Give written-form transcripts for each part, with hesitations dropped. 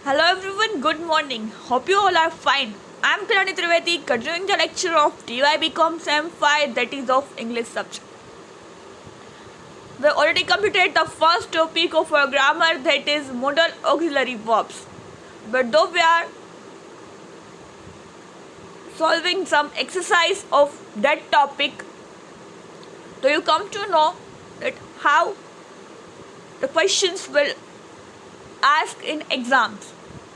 Hello everyone, good morning. Hope you all are fine. I am Kalani Trivedi, continuing the lecture of DYBCom Sem 5, that is of English subject. We already completed the first topic of our grammar, that is modal auxiliary verbs. But though we are solving some exercise of that topic, so you come to know that how the questions will ask in exams.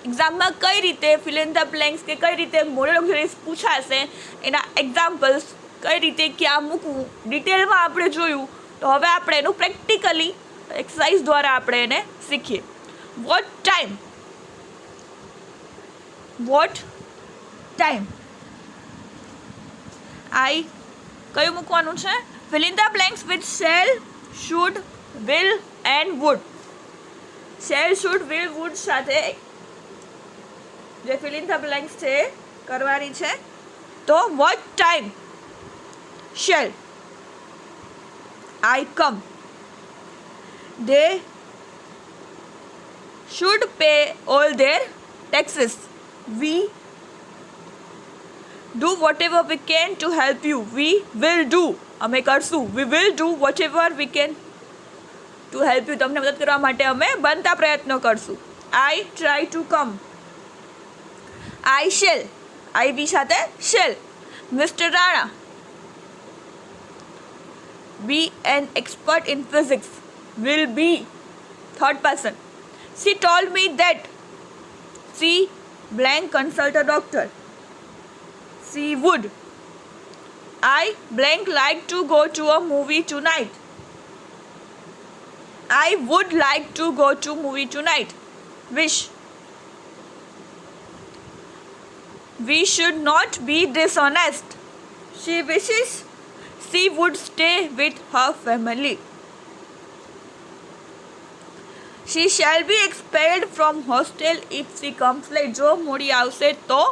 એક્ઝામમાં કઈ રીતે fill in the blanks કે કઈ રીતે model auxiliaries પૂછાશે, એના examples કઈ રીતે ક્યાં મૂકવું, ડિટેલમાં આપણે જોયું. તો હવે આપણે એનું પ્રેક્ટિકલી એક્સરસાઇઝ દ્વારા આપણે એને શીખીએ. વોટ ટાઈમ આઈ કયું મૂકવાનું છે? Fill in the blanks with shall, should, will and would. Shall, should, will, would સાથે જે ફિલ ઇન ધ બ્લેન્ક્સ છે કરવાની છે. તો what time shall I come, they should pay all their taxes, we do whatever we can to help you, we will do, અમે કરશું, we will do whatever we can to help you, તમને મદદ કરવા માટે અમે બનતા પ્રયત્નો કરશું. I try to come, I shall, I be સાથે shall. Mr. Rana, be an expert in physics, will be, third person. She told me that, she blank consult a doctor, she would. I blank like to go to a movie tonight, I would like to go to movie tonight. Wish, we should not be dishonest, she wishes she would stay with her family. She shall be expelled from hostel if she comes late. જો મોડી આવશે તો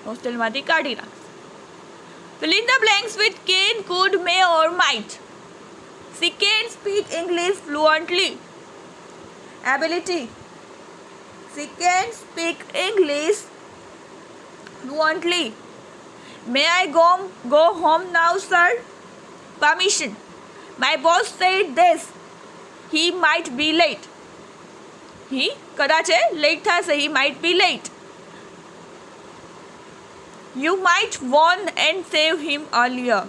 હોસ્ટેલમાંથી કાઢી નાખશે. Fill in the blanks with can, could, may or might. She can speak English fluently. Ability, she can speak English fluently. May I go home now, sir? Permission. My boss said this, he might be late. He કદાચ late થશે, he might be late. You might warn and save him earlier.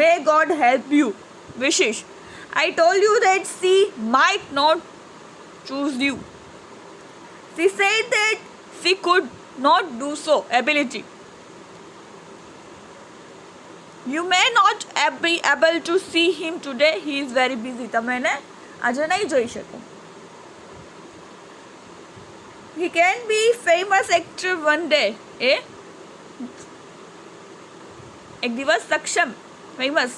May God help you. Wishes, I told you that she might not choose you. She said that she could not do so. Ability, you may not be able to see him today, he is very busy. તમે એને આજે નહીં જોઈ શકો. He can be famous actor one day. એક દિવસ સક્ષમ, famous,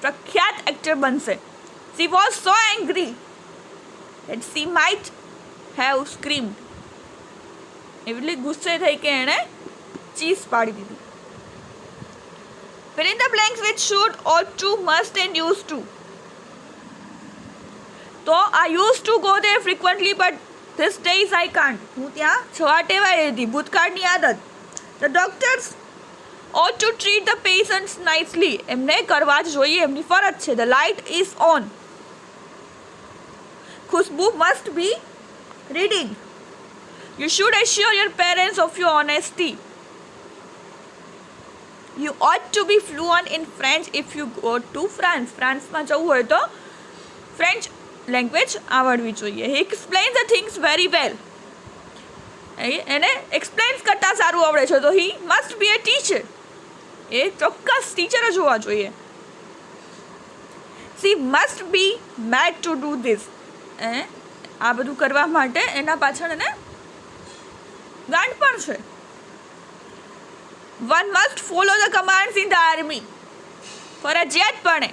પ્રખ્યાત એક્ટર બનશે. She was so angry that she might have screamed. એટલી ગુસ્સે થઈ કે એણે ચીસ પાડી દીધું. Fill in the blanks with should, ought to, must and used to. તો I used to go there frequently but these days I can't. હું ત્યાં છવા ટેવાઈ હતી, ભૂતકાળની આદત. The doctors ought to treat the patients nicely. એમને કરવા જ જોઈએ, એમની ફરજ છે. The light is on. Khushbu must be reading. You should assure your parents of your honesty. You ought to be fluent in French if you go to France. ફ્રાન્સમાં જવું હોય તો ફ્રેન્ચ લેંગ્વેજ આવડવી જોઈએ. He explains the things very well. એને એક્સપ્લેન્સ કરતાં સારું આવડે છે, તો he must be a teacher. એ ચોક્કસ ટીચર જ હોવા જોઈએ. She must be mad to do this. આ બધું કરવા માટે એના પાછળ એને ગાંઠ પણ છે. One must follow the commands in the army. ફરજિયાતપણે.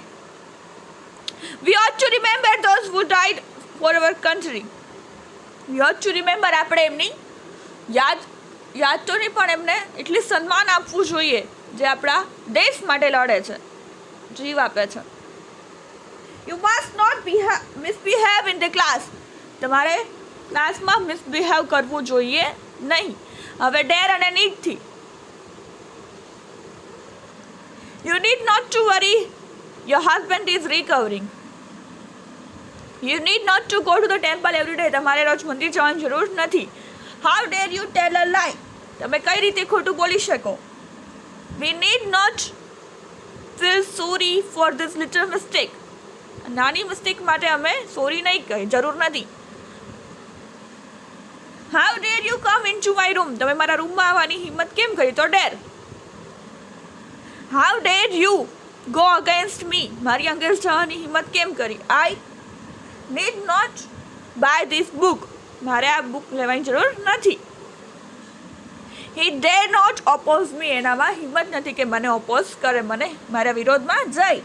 We ought to remember those who died for our country. We ought to remember, આપણે એમની યાદ તો નહીં પણ એમને એટલી સન્માન આપવું જોઈએ જે આપણા દેશ માટે લડે છે, જીવ આપે છે. You must not misbehave in the class. તમારે ક્લાસમાં મિસબિહેવ કરવું જોઈએ નહીં. હવે ડેર અને નીડથી you need not to worry, your husband is recovering. You need not to go to the temple every day. તમારે રોજ મંદિર જવાની જરૂર નથી. હાઉ ડેર યુ ટેલ અ લાય. તમે કઈ રીતે ખોટું બોલી શકો. We need not feel sorry for this little mistake. નાની મિસ્ટેક માટે અમે સોરી નહીં કહી, જરૂર નથી. How dare you come in to my room. તમે મારા રૂમમાં આવવાની હિંમત કેમ કરી, તો dare. How dare you go against me. મારી અગેન્સ્ટ જવાની હિંમત કેમ કરી. I need not buy this book. મારે આ બુક લેવાની જરૂર નથી. He dare not oppose me. એનામાં હિંમત નથી કે મને ઓપોઝ કરે, મને મારા વિરોધમાં જાય.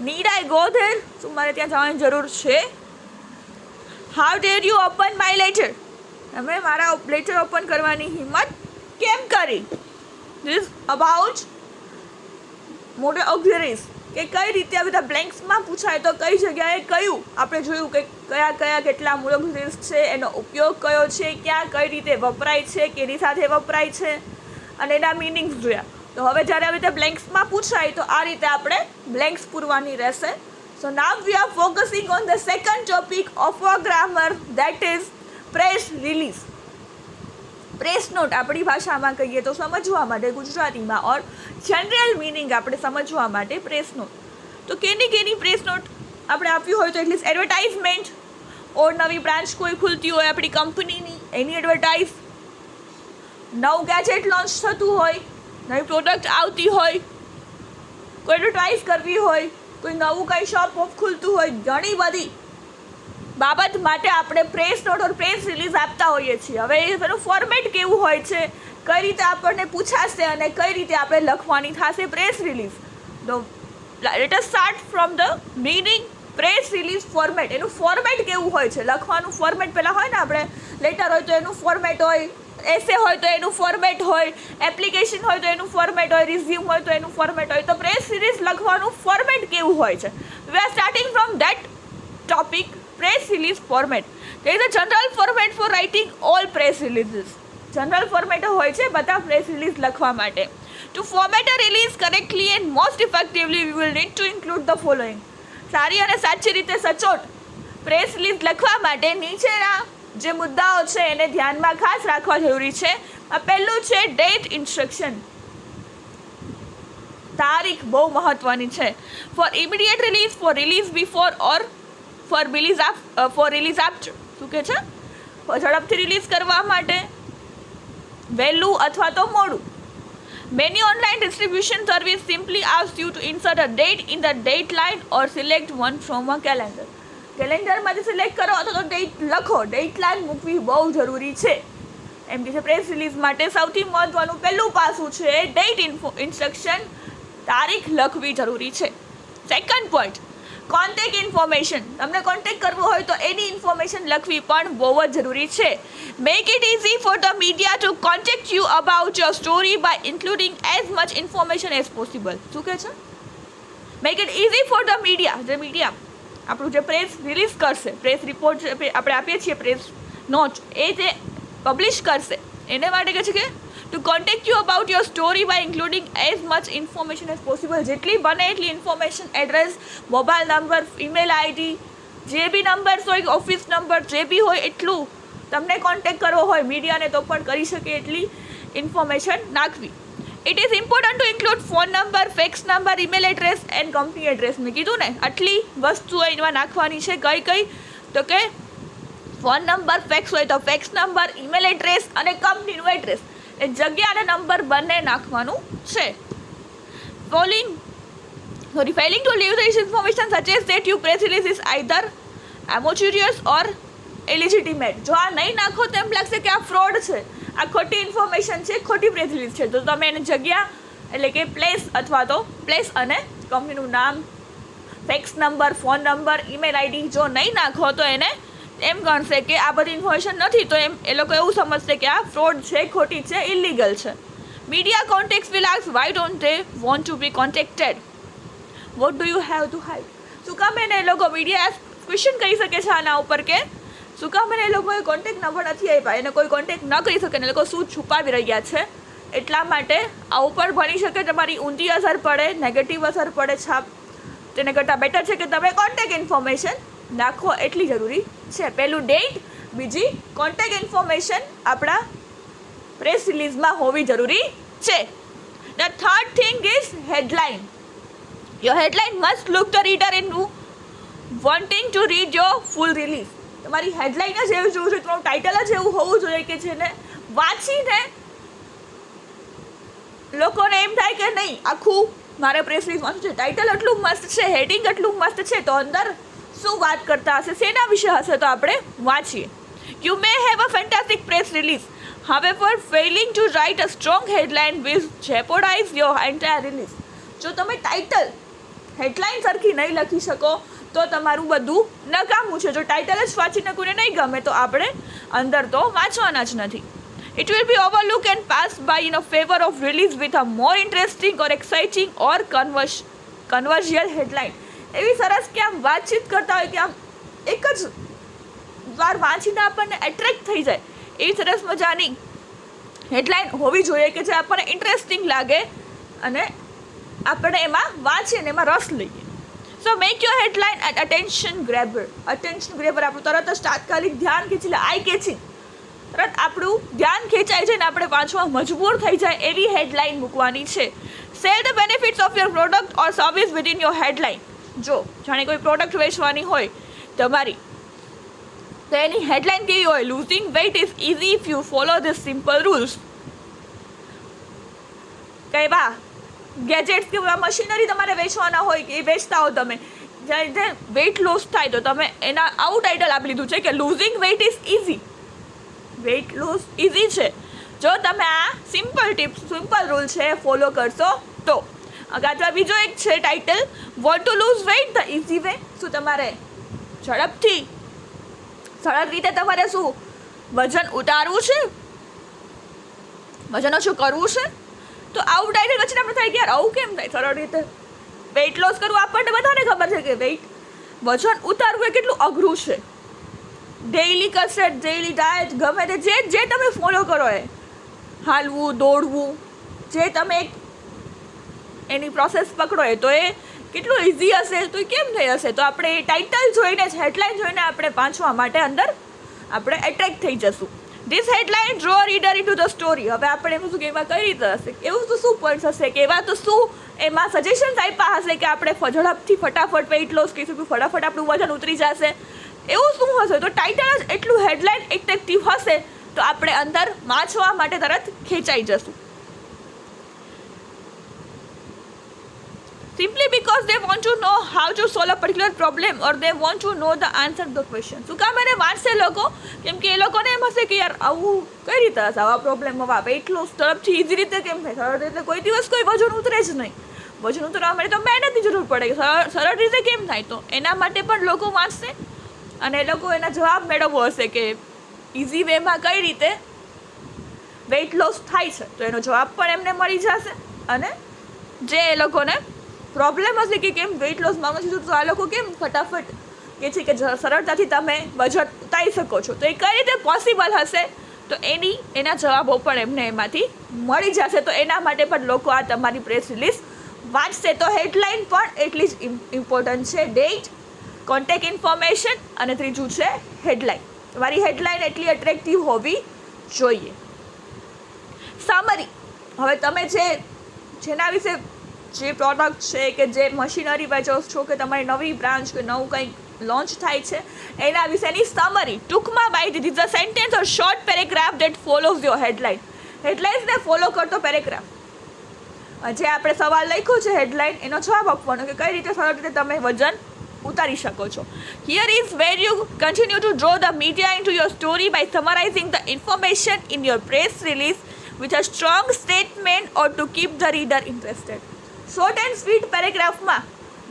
Need I go there. શું મારે ત્યાં જવાની જરૂર છે. How dare you open my letter. તમે મારા લેટર ઓપન કરવાની હિંમત કેમ કરી. ધીસ અબાઉટ મોટે ઓક્ઝિલરીઝ, કે કઈ રીતે આ બધા બ્લેન્ક્સમાં પૂછાય તો કઈ જગ્યાએ કયું. આપણે જોયું કે કયા કયા કેટલા મૂળ ઓક્ઝિલરીઝ છે, એનો ઉપયોગ કયો છે, ક્યાં કઈ રીતે વપરાય છે, કેની સાથે વપરાય છે, અને એના મિનિંગ્સ જોયા. તો હવે જ્યારે આવી રીતે બ્લેન્ક્સમાં પૂછાય તો આ રીતે આપણે બ્લેન્ક્સ પૂરવાની રહેશે. So now we are focusing on the second topic of a grammar, that is press release. Press note આપણી ભાષામાં કહીએ તો સમજવા માટે, ગુજરાતીમાં, ઓર જનરલ મિનિંગ આપણે સમજવા માટે પ્રેસ નોટ. તો કેની પ્રેસ નોટ આપણે આપ્યું હોય તો એટલીસ્ટ એડવર્ટાઇઝમેન્ટ, ઓર નવી બ્રાન્ચ કોઈ ખુલતી હોય આપણી કંપનીની, એની એડવર્ટાઇઝ, નવું ગેજેટ લોન્ચ થતું હોય, નવી પ્રોડક્ટ આવતી હોય, કોઈ એડવર્ટાઇઝ કરવી હોય, કોઈ નવું કંઈ શોપ ખુલતું હોય, ઘણી બધી બાબત માટે આપણે press not or press release આપતા હોઈએ છીએ. હવે એનું ફોર્મેટ કેવું હોય છે, કઈ રીતે આપણને પૂછાશે અને કઈ રીતે આપણે લખવાની થશે પ્રેસ રિલીઝ. તો let us start from the beginning. Press release format, એનું ફોર્મેટ કેવું હોય છે, લખવાનું ફોર્મેટ પહેલાં હોય ને, આપણે લેટર હોય તો એનું ફોર્મેટ હોય, એસે હોય તો એનું ફોર્મેટ હોય, એપ્લિકેશન હોય તો એનું ફોર્મેટ હોય, રિઝ્યુમ હોય તો એનું ફોર્મેટ હોય. તો પ્રેસ રિલીઝ લખવાનું ફોર્મેટ કેવું હોય છે. We are starting from that topic, press release format. There is a general format for writing all press releases. General format હોય છે બધા press release લખવા માટે. To format a release correctly and most effectively, we will need to include the following. સારી અને સાચી રીતે સચોટ પ્રેસ રિલીઝ લખવા માટે નીચેના જે મુદ્દાઓ છે એને ધ્યાનમાં ખાસ રાખવા જરૂરી છે. આ પહેલું છે ડેટ ઇન્સ્ટ્રક્શન. તારીખ બહુ મહત્વની છે. For immediate release, for release before or for release after. શું કહે છે, ઝડપથી રિલીઝ કરવા માટે, વહેલું અથવા તો મોડું. Many online distribution service simply ask you to insert a date in the date line or select one from a calendar. કેલેન્ડરમાંથી સિલેક્ટ કરો અથવા તો ડેટ લખો. ડેટ લાઇન મૂકવી બહુ જરૂરી છે. એમ કે છે પ્રેસ રિલીઝ માટે સૌથી મહત્વનું પહેલું પાસું છે ડેટ ઇન્સ્ટ્રક્શન, તારીખ લખવી જરૂરી છે. Second point, contact information. તમને કોન્ટેક્ટ કરવો હોય તો એની ઇન્ફોર્મેશન લખવી પણ બહુ જ જરૂરી છે. Make it easy for the media to contact you about your story by including as much information as possible. શું કહે છે? Make it easy for the media, જે મીડિયા આપણું જે પ્રેસ રિલીઝ કરશે, પ્રેસ રિપોર્ટ આપણે આપીએ છીએ, પ્રેસ નોટ, એ જે પબ્લિશ કરશે એને માટે કહે છે કે to contact you about your story by including as much information as possible. જેટલી બને એટલી information, address, mobile number, email ID, જે બી નંબર્સ હોય, ઓફિસ નંબર, જે બી હોય એટલું તમને કોન્ટેક્ટ કરવો હોય મીડિયાને તો પણ કરી શકે એટલી ઇન્ફોર્મેશન નાખવી. It is important to include phone number, fax number, email address and company address. મેં કીધું ને આટલી વસ્તુઓ એમાં નાખવાની છે. કઈ કઈ? તો કે ફોન નંબર, ફેક્સ હોય તો ફેક્સ નંબર, ઈમેલ એડ્રેસ અને કંપનીનું એડ્રેસ. એ જગ્યા અને નંબર બંને નાખવાનું છે. Failing to leave this information suggests that your press release is either amateurish or illegitimate. જો આ નહીં નાખો તો એમ લાગશે કે આ ફ્રોડ છે, આ ખોટી ઇન્ફોર્મેશન છે, ખોટી પ્રેસ રિલીઝ છે. તો તમે એને જગ્યા એટલે કે પ્લેસ અથવા તો પ્લેસ અને કંપનીનું નામ, fax number, phone number, email ID જો નહીં નાખો તો એને એમ ગણશે કે આ બધી ઇન્ફોર્મેશન નથી, તો એમ એ લોકો એવું સમજશે કે આ ફ્રોડ છે, ખોટી છે, ઇલીગલ છે. Media contacts will ask why don't they want to be contacted, what do you have to hide. શું કામ એને એ લોકો મીડિયા ક્વેશ્ચન કરી શકે છે આના ઉપર કે શું કામ એને એ લોકોએ કોન્ટેક્ટ નંબર નથી આપ્યા, એને કોઈ કોન્ટેક્ટ ન કરી શકે ને એ લોકો શું છુપાવી રહ્યા છે. એટલા માટે આવું પણ ભણી શકે તમારી ઊંધી અસર પડે, નેગેટિવ અસર પડે છાપ. તેને કરતાં બેટર છે કે તમે કોન્ટેક્ટ ઇન્ફોર્મેશન નાખો, એટલી જરૂરી છે. પહેલું ડેટ, બીજી કોન્ટેક્ટ ઇન્ફોર્મેશન આપણા પ્રેસ રિલીઝમાં હોવી જરૂરી છે. The third thing is headline. Your headline must look the reader in wanting to read your full release. તમારી હેડલાઇન જ એવું જોવું જોઈએ, તમારું ટાઇટલ જ એવું હોવું જોઈએ કે જેને વાંચીને લોકોને એમ થાય કે નહીં આખું મારે પ્રેસ રિલીઝ વાંચવું છે, ટાઇટલ એટલું મસ્ત છે, હેડિંગ એટલું મસ્ત છે, તો અંદર શું વાત કરતા હશે, શેના વિશે હશે, તો આપણે વાંચીએ. You may have a fantastic press release, however failing to write a strong headline will jeopardize your entire release. જો તમે ટાઇટલ હેડલાઇન સરખી નહીં લખી શકો તો તમારું બધું નકામું છે. જો ટાઇટલ જ વાંચીને કોઈને નહીં ગમે તો આપણે અંદર તો વાંચવાના જ નથી. It will be overlooked and passed by in a favor of release with a more interesting or exciting or controversial headline. એવી સરસ કે આમ વાતચીત કરતા હોય કે આમ એક જ વાર વાંચીને આપણને એટ્રેક્ટ થઈ જાય એવી સરસ મજાની હેડલાઇન હોવી જોઈએ કે જે આપણને ઇન્ટરેસ્ટિંગ લાગે અને આપણે એમાં વાંચીએ ને એમાં રસ લઈએ. So make your headline at attention grabber. Attention grabber આપણું તરત જ તાત્કાલિક ધ્યાન ખેંચી લે, આઈ કેચિંગ, તરત આપણું ધ્યાન ખેંચાય છે ને આપણે વાંચવા મજબૂર થઈ જાય એવી હેડલાઇન મૂકવાની છે. Cell the benefits of your product or service within your headline. જો જાણે કોઈ પ્રોડક્ટ વેચવાની હોય તમારી, તો એની હેડલાઇન કેવી હોય? Losing weight is easy if you follow this simple rules. કેવા ગેજેટ્સ કે મશીનરી તમારે વેચવાના હોય કે એ વેચતા હો તમે, જ્યારે વેઇટ લોસ થાય તો તમે એના આવું ટાઇટલ આપી લીધું છે કે losing weight is easy. Weight loss easy છે જો તમે આ સિમ્પલ ટિપ્સ, સિમ્પલ રૂલ છે ફોલો કરશો તો. અથવા બીજો એક છે title, want to lose weight the easy way. શું તમારે ઝડપથી સરળ રીતે તમારે શું વજન ઉતારવું છે, વજન ઓછું કરવું છે, તો આવું ટાઇટલ વચ્ચે આપણે થાય કે યાર આવું કેમ થાય સરળ રીતે વેઇટ લોસ કરવું. આપણને બધાને ખબર છે કે વજન ઉતારવું એ કેટલું અઘરું છે. ડેઇલી કસરત, ડેઇલી ડાયટ, ગમે તે જે તમે ફોલો કરો એ હાલવું, દોડવું, જે તમે એક એની પ્રોસેસ પકડો એ તો એ કેટલું ઇઝી હશે, તો એ કેમ થઈ હશે. તો આપણે એ ટાઇટલ જોઈને જ, હેડલાઇન જોઈને આપણે વાંચવા માટે અંદર આપણે એટ્રેક્ટ થઈ જશું. This headline draw reader into the story. હવે આપણે એનું શું કે એમાં કઈ રીતે હશે, એવું તો શું પોઈન્ટ્સ હશે કે એવા તો શું એમાં સજેશન્સ આપ્યા હશે કે આપણે ઝડપથી ફટાફટ વેઇટ લોસ કરી શકીશું, ફટાફટ આપણું વજન ઉતરી જશે, એવું શું હશે. તો ટાઇટલ જ એટલું હેડલાઇન એટ્રેક્ટિવ હશે તો આપણે અંદર વાંચવા માટે તરત ખેંચાઈ જશું. Simply because they want to know how to solve a particular problem or they want to know the answer to the question. શું કામ એને વાંચશે લોકો? કેમ કે એ લોકોને એમ હશે કે યાર આવું કઈ રીતે હશે, આવા પ્રોબ્લેમ, આવા વેઇટ લોસ ઝડપથી ઇઝી રીતે કેમ થાય, સરળ રીતે કોઈ દિવસ કોઈ વજન ઉતરે જ નહીં. વજન ઉતરવા માટે તો મહેનતની જરૂર પડે, સરળ રીતે કેમ થાય. તો એના માટે પણ લોકો વાંચશે અને એ લોકો એના જવાબ મેળવવો હશે કે ઇઝી વેમાં કઈ રીતે વેઇટ લોસ થાય છે, તો એનો જવાબ પણ એમને મળી જશે. અને જે એ લોકોને પ્રોબ્લેમ હશે કે કેમ વેઇટ લોસ માંગો છો, તો આ લોકો કેમ ફટાફટ કે છે કે સરળતાથી તમે વજન ઉતારી શકો છો, તો એ કઈ રીતે પોસિબલ હશે, તો એના જવાબો પણ એમને એમાંથી મળી જશે. તો એના માટે પણ લોકો આ તમારી પ્રેસ રિલીઝ વાંચશે. તો હેડલાઇન પણ એટલી જ ઇમ્પોર્ટન્ટ છે, ડેટ, કોન્ટેક્ટ ઇન્ફોર્મેશન અને ત્રીજું છે હેડલાઇન. તમારી હેડલાઇન એટલી એટ્રેક્ટિવ હોવી જોઈએ. સમરી. હવે તમે જેના વિશે, જે પ્રોડક્ટ છે કે જે મશીનરી વેચો છો કે તમારી નવી બ્રાન્ચ કે નવું કંઈક લોન્ચ થાય છે એના વિશેની સમરી ટૂંકમાં by this a sentence or short paragraph that follows your headline. હેડલાઇન્સને ફોલો કરતો પેરેગ્રાફ. જે આપણે સવાલ લખ્યો છે હેડલાઇન, એનો જવાબ આપવાનો કે કઈ રીતે સરળ રીતે તમે વજન ઉતારી શકો છો. Here is where you continue to draw the media in to your story by summarizing the information in your press release with a strong statement or to keep the reader interested. Short and sweet પેરેગ્રાફમાં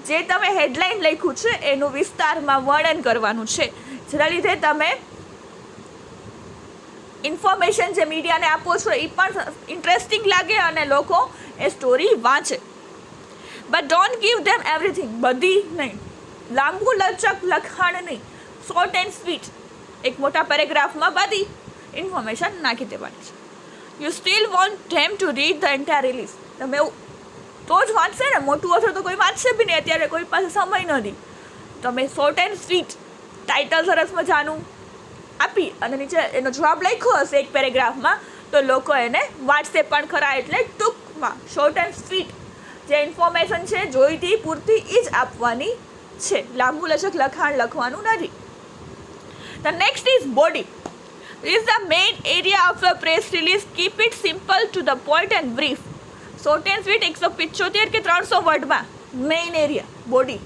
જે તમે headline લખ્યું છે એનું વિસ્તારમાં વર્ણન કરવાનું છે, જેના લીધે તમે ઇન્ફોર્મેશન જે મીડિયાને આપો છો એ પણ ઇન્ટરેસ્ટિંગ લાગે અને લોકો એ સ્ટોરી વાંચે. But don't give them everything. બધી નહીં, લાંબુ લચક લખાણ નહીં, શોર્ટ એન્ડ સ્વીટ. એક મોટા પેરેગ્રાફમાં બધી ઇન્ફોર્મેશન નાખી દેવાની છે. You steel want them to read the entire release. તમે એવું તો જ વાંચશે ને, મોટું હશે તો કોઈ વાંચશે બી નહીં. અત્યારે કોઈ પાસે સમય નથી. તમે શોર્ટ એન્ડ સ્વીટ ટાઇટલ સરસ મજાનું આપી અને નીચે એનો જવાબ લખ્યો હશે એક પેરેગ્રાફમાં, તો લોકો એને વાંચશે પણ ખરા. એટલે ટૂંકમાં શોર્ટ એન્ડ સ્વીટ જે ઇન્ફોર્મેશન છે જોઈતી પૂરતી એ જ આપવાની છે. લાંબુ લચક લખાણ લખવાનું નથી. The next is body. Is the main area of the press release. Keep it simple to the point and brief. Short and sweet 175 કે 300 વર્ડમાં મેઇન એરિયા બોડી.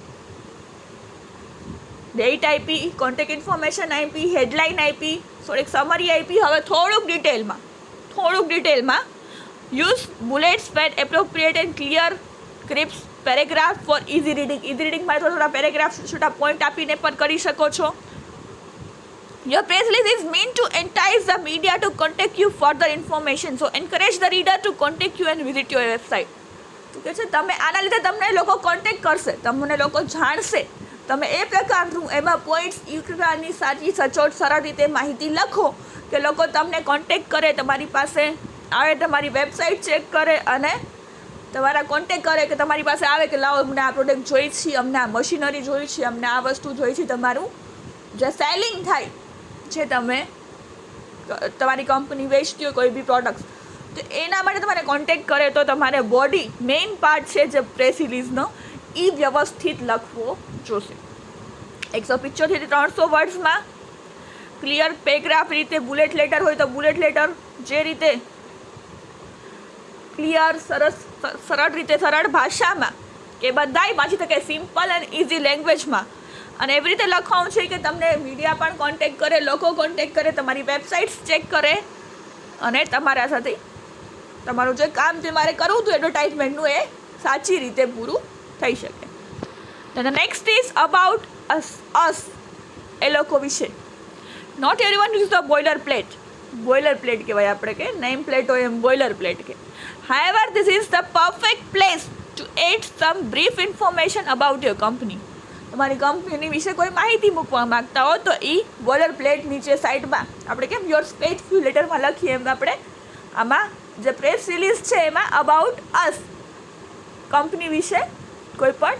ડેટ આપી, કોન્ટેક્ટ ઇન્ફોર્મેશન આપી, હેડલાઇન આપી, થોડીક સમરી આપી. હવે થોડુંક ડિટેલમાં use bullets when appropriate and clear crisp paragraph for easy reading. Easy રીડિંગમાં થોડા પેરેગ્રાફ છોટા પોઈન્ટ આપીને પણ કરી શકો છો. Your press release is meant to entice the media to contact you for further information. So encourage the reader to contact you and visit your website. તો કે છે તમે આના લીધે તમને લોકો કોન્ટેક્ટ કરશે, તમને લોકો જાણશે. તમે એ પ્રકારનું એમાં પોઈન્ટ્સ એ પ્રકારની સાચી સચોટ સરળ રીતે માહિતી લખો કે લોકો તમને કોન્ટેક્ટ કરે, તમારી પાસે આવે, તમારી વેબસાઇટ ચેક કરે અને તમારા કોન્ટેક્ટ કરે કે તમારી પાસે આવે કે લાવો અમને આ પ્રોડક્ટ જોઈ છે, અમને આ મશીનરી જોઈ છે, અમને આ વસ્તુ જોઈ છે. તમારું જે સેલિંગ થાય છે, તમે તમારી કંપની વેચતી હોય કોઈ બી પ્રોડક્ટ, તો એના માટે તમારે કોન્ટેક્ટ કરે તો તમારે બોડી મેઇન પાર્ટ છે જે પ્રેસ રિલીઝનો એ વ્યવસ્થિત લખવો જોશે. 175 થી 300 વર્ડ્સમાં ક્લિયર પેરેગ્રાફ રીતે, બુલેટ લેટર હોય તો બુલેટ લેટર જે રીતે ક્લિયર સરળ રીતે સરળ ભાષામાં કે બધાય વાંચી શકે, સિમ્પલ એન્ડ ઇઝી લેંગ્વેજમાં. અને એવી રીતે લખવાનું છે કે તમને મીડિયા પણ કોન્ટેક્ટ કરે, લોકો કોન્ટેક્ટ કરે, તમારી વેબસાઇટ્સ ચેક કરે અને તમારા સાથે તમારું જે કામ તમારે કરવું હતું એડવર્ટાઇઝમેન્ટનું એ સાચી રીતે પૂરું થઈ શકે. The next is about us. એ લોકો વિશે. Not everyone use the boiler plate. Boiler plate કહેવાય આપણે કે નેમ પ્લેટ હોય એમ બોઇલર પ્લેટ કે. However this is the perfect place to add some brief information about your company. તમારી કંપનીની વિશે કોઈ માહિતી મૂકવા માગતા હો તો એ બોઇલર પ્લેટ નીચે સાઈડમાં આપણે કેમ યોર ફેથફુલ લેટરમાં લખીએ એમ આપણે આમાં જે પ્રેસ રિલીઝ છે એમાં અબાઉટ અસ કંપની વિશે કોઈ પણ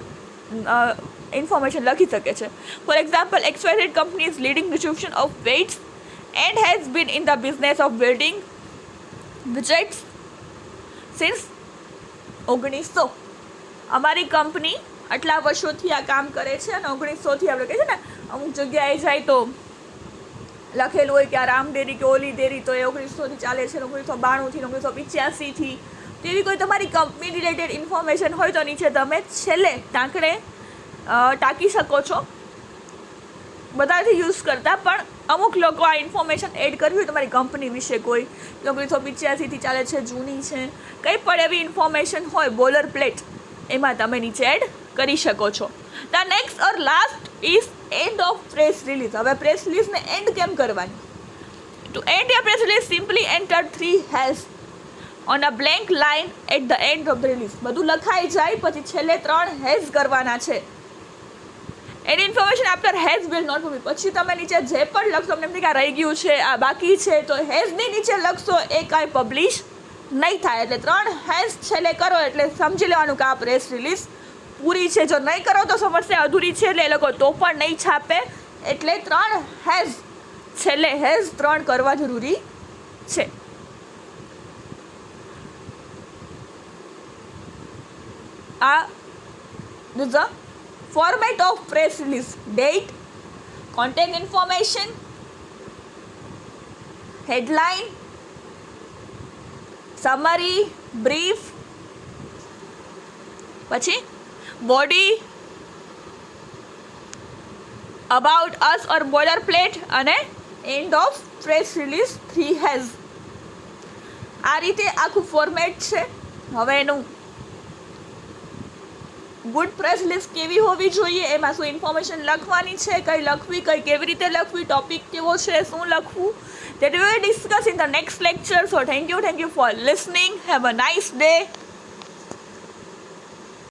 ઇન્ફોર્મેશન લખી શકે છે. For example, XYZ company is leading distribution of weights and has been in the business of building widgets since 1900. અમારી કંપની આટલા વર્ષોથી આ કામ કરે છે અને 1900થી આપણે કહે છે ને અમુક જગ્યાએ જાય તો લખેલું હોય કે આ રામ ડેરી કે ઓલી ડેરી, તો એ 1900થી ચાલે છે, 1992થી 1985થી. તો એવી કોઈ તમારી કંપની રિલેટેડ ઇન્ફોર્મેશન હોય તો નીચે તમે છેલ્લે ટાંકી શકો છો. બધાથી યુઝ કરતા પણ અમુક લોકો આ ઇન્ફોર્મેશન એડ કરવી હોય તમારી કંપની વિશે, કોઈ 1985થી ચાલે છે, જૂની છે, કંઈ પણ એવી ઇન્ફોર્મેશન હોય બોલર પ્લેટ એમાં તમે નીચે એડ કરી શકો છો. The next or last is end of press release. હવે પ્રેસ રિલીઝને એન્ડ કેમ કરવાની? To end your press release simply enter 3 hash on a blank line at the end of the release. બધું લખાઈ જાય પછી છેલ્લે 3 હેઝ કરવાના છે. Any information after hash will not be. પછી તમે નીચે જે પણ લખશો તમને એમ કે આ રહી ગયું છે, આ બાકી છે, તો હેઝની નીચે લખશો એ કાંઈ પબ્લિશ નહીં થાય. એટલે 3 હેઝ છેલ્લે કરો એટલે સમજી લેવાનું કે આ પ્રેસ રિલીઝ પૂરી છે. જો નહીં કરો તો સમજશે અધૂરી છે, એટલે એ લોકો તો પણ નહીં છાપે. એટલે 3 હેઝ છેલ્લે હેઝ 3 કરવા જરૂરી છે. આ the format of press release. Date, contact information, headline, summary, brief, પછી body, about us or boilerplate અને end of press release 3 hash. આ રીતે આખું ફોર્મેટ છે. હવે એનું ગુડ પ્રેસ રિલીઝ કેવી હોવી જોઈએ, એમાં શું ઇન્ફોર્મેશન લખવાની છે, કઈ લખવી, કઈ કેવી રીતે લખવી, ટોપિક કેવો છે, શું લખવું, that we will discuss in the next lecture. So thank you for listening. Have a nice day.